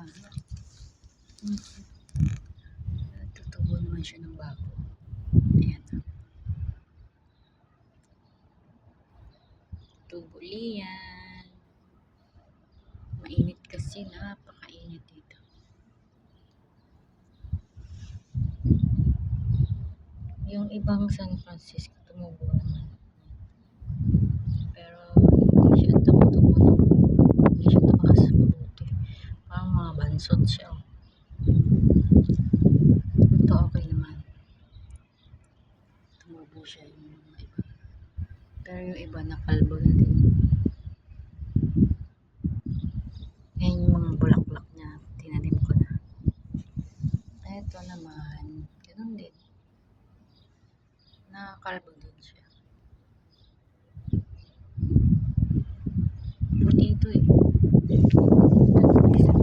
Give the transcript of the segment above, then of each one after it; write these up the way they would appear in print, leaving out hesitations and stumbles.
ano. Tutubo naman siya ng bago. Ayan. Tubo liyan. Mainit kasi, napakainit dito. Yung ibang San Francisco tumubo naman. Pero hindi siya tumutubo. Hindi siya tumakas mabuti. Parang mga bansot siya. Ito okay naman. Tumubo siya yung mga iba. Pero yung iba nakalbo na din. Yan yung mga bulaklak niya. Tinanim ko na. Ito naman. Ganun din. Nakakalbo din siya. Puti ito eh. Ito isa.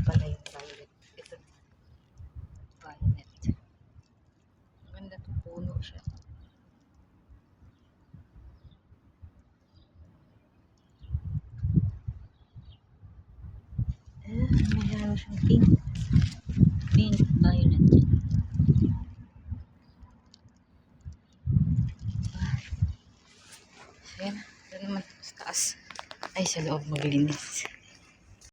Pala yung violet. Ito. Violet. Maganda itong puno siya. May halo siyang pink. Pink violet. Ayan. Ito naman sa taas. Ay, sa loob maglinis.